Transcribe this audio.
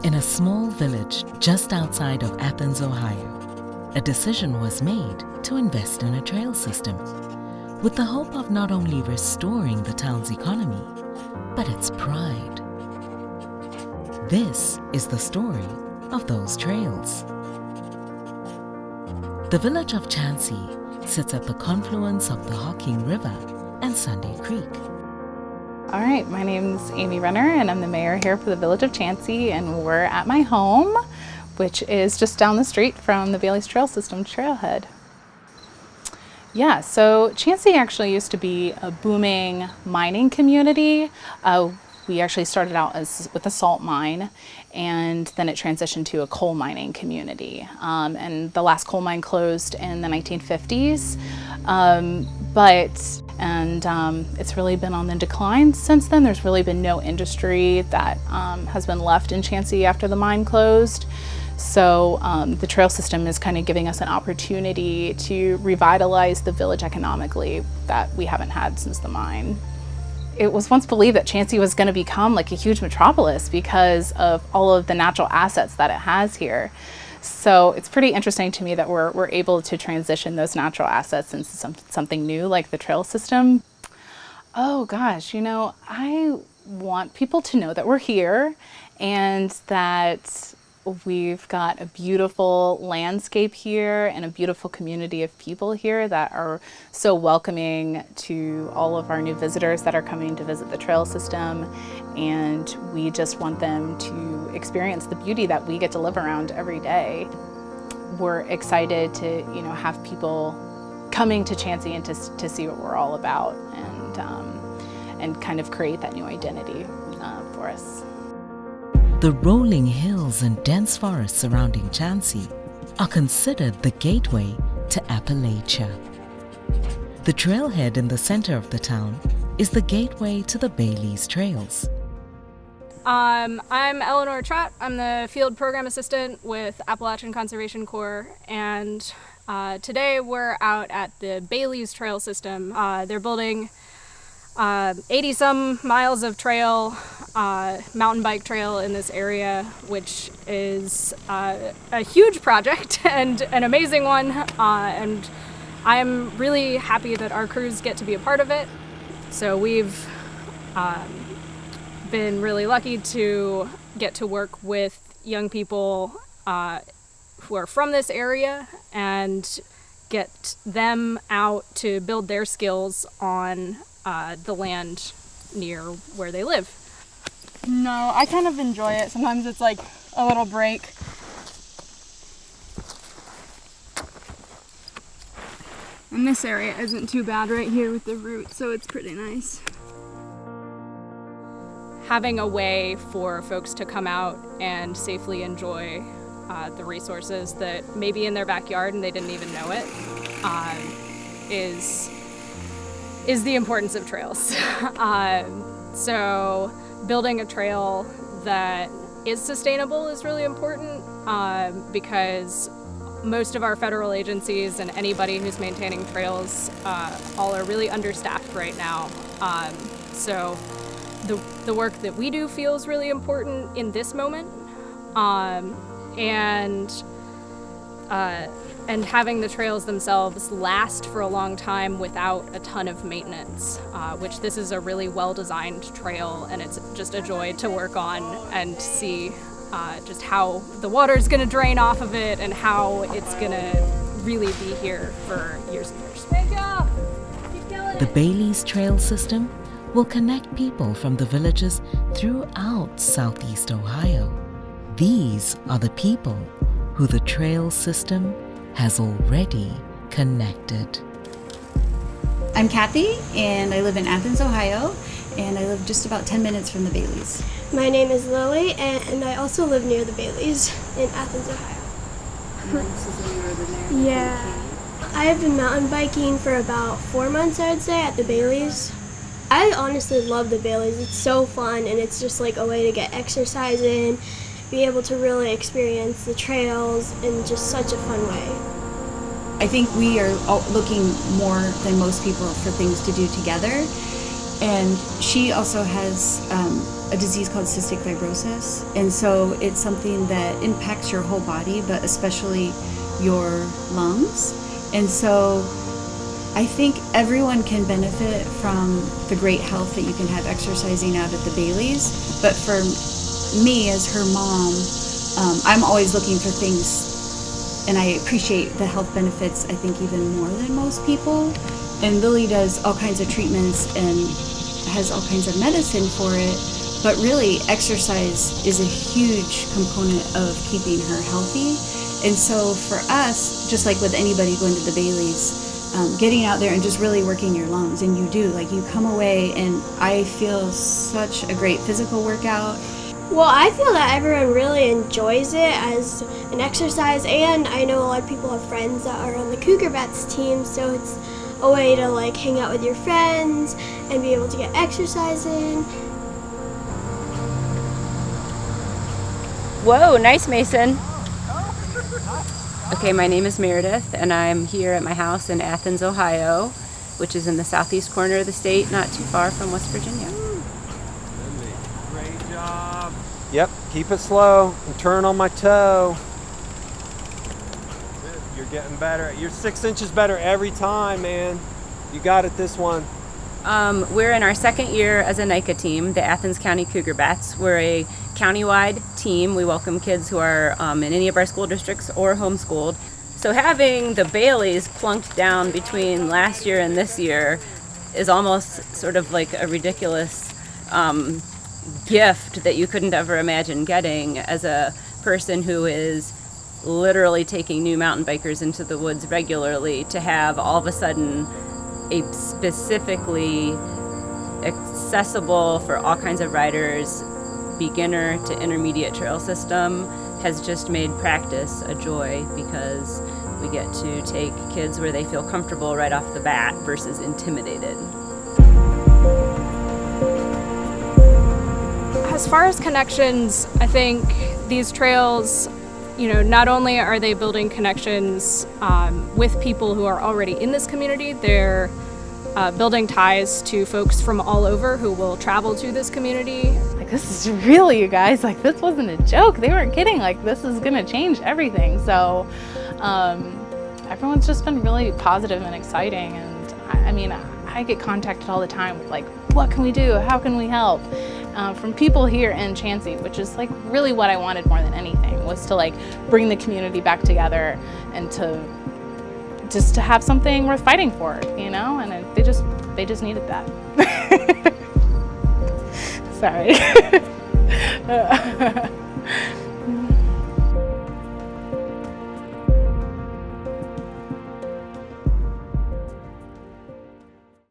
In a small village just outside of Athens, Ohio, a decision was made to invest in a trail system with the hope of not only restoring the town's economy, but its pride. This is the story of those trails. The village of Chauncey sits at the confluence of the Hocking River and Sunday Creek. All right, my name's Amy Renner and I'm the mayor here for the village of Chauncey, and we're at my home, which is just down the street from the Bailey's Trail System trailhead. Yeah, so Chauncey actually used to be a booming mining community. We actually started out with a salt mine, and then it transitioned to a coal mining community. And the last coal mine closed in the 1950s, it's really been on the decline since then. There's really been no industry that has been left in Chauncey after the mine closed. So the trail system is kind of giving us an opportunity to revitalize the village economically that we haven't had since the mine. It was once believed that Chauncey was going to become like a huge metropolis because of all of the natural assets that it has here. So it's pretty interesting to me that we're able to transition those natural assets into something new like the trail system. Oh gosh, I want people to know that we're here and that we've got a beautiful landscape here and a beautiful community of people here that are so welcoming to all of our new visitors that are coming to visit the trail system. And we just want them to experience the beauty that we get to live around every day. We're excited to, have people coming to Chauncey and to see what we're all about and kind of create that new identity for us. The rolling hills and dense forests surrounding Chauncey are considered the gateway to Appalachia. The trailhead in the center of the town is the gateway to the Bailey's Trails. I'm Eleanor Trott. I'm the field program assistant with Appalachian Conservation Corps, and today we're out at the Bailey's Trail System. They're building 80-some miles of trail, mountain bike trail in this area, which is a huge project and an amazing one, and I'm really happy that our crews get to be a part of it. So we've been really lucky to get to work with young people who are from this area and get them out to build their skills on the land near where they live. No, I kind of enjoy it. Sometimes it's like a little break. And this area isn't too bad right here with the roots, so it's pretty nice. Having a way for folks to come out and safely enjoy the resources that may be in their backyard and they didn't even know it is the importance of trails. So building a trail that is sustainable is really important because most of our federal agencies and anybody who's maintaining trails all are really understaffed right now. So the work that we do feels really important in this moment, and having the trails themselves last for a long time without a ton of maintenance, which this is a really well-designed trail, and it's just a joy to work on and see just how the water's going to drain off of it and how it's going to really be here for years and years. Great job! Keep going! The Bailey's Trail System will connect people from the villages throughout southeast Ohio. These are the people who the trail system has already connected. I'm Kathy, and I live in Athens, Ohio, and I live just about 10 minutes from the Baileys. My name is Lily, and I also live near the Baileys in Athens, Ohio. And this is in northern area. Yeah. I have been mountain biking for about 4 months, I would say, at the Baileys. I honestly love the Baileys. It's so fun, and it's just like a way to get exercise in, be able to really experience the trails in just such a fun way. I think we are looking more than most people for things to do together, And she also has a disease called cystic fibrosis. And so it's something that impacts your whole body, but especially your lungs. And so I think everyone can benefit from the great health that you can have exercising out at the Baileys. But for me, as her mom, I'm always looking for things, and I appreciate the health benefits, I think, even more than most people. And Lily does all kinds of treatments and has all kinds of medicine for it. But really, exercise is a huge component of keeping her healthy. And so for us, just like with anybody going to the Baileys, getting out there and just really working your lungs, and you do, like, you come away and I feel such a great physical workout. Well, I feel that everyone really enjoys it as an exercise, and I know a lot of people have friends that are on the Cougar Bats team, so it's a way to like hang out with your friends and be able to get exercise in. Whoa, nice, Mason. Okay, my name is Meredith, and I'm here at my house in Athens, Ohio, which is in the southeast corner of the state, not too far from West Virginia. Great job. Yep, keep it slow and turn on my toe. You're getting better. You're 6 inches better every time, man. You got it this one. We're in our second year as a NICA team, the Athens County Cougar Bats. We're a countywide team. We welcome kids who are in any of our school districts or homeschooled. So having the Baileys plunked down between last year and this year is almost sort of like a ridiculous gift that you couldn't ever imagine getting as a person who is literally taking new mountain bikers into the woods regularly, to have all of a sudden a specifically accessible for all kinds of riders, beginner to intermediate trail system has just made practice a joy, because we get to take kids where they feel comfortable right off the bat versus intimidated. As far as connections, I think these trails, not only are they building connections with people who are already in this community, they're building ties to folks from all over who will travel to this community. Like, this is real, you guys. Like, this wasn't a joke. They weren't kidding. Like, this is gonna change everything. So everyone's just been really positive and exciting. And I get contacted all the time with, like, what can we do? How can we help? From people here in Chauncey, which is like really what I wanted more than anything, was to like bring the community back together and to have something worth fighting for, and they just needed that. Sorry.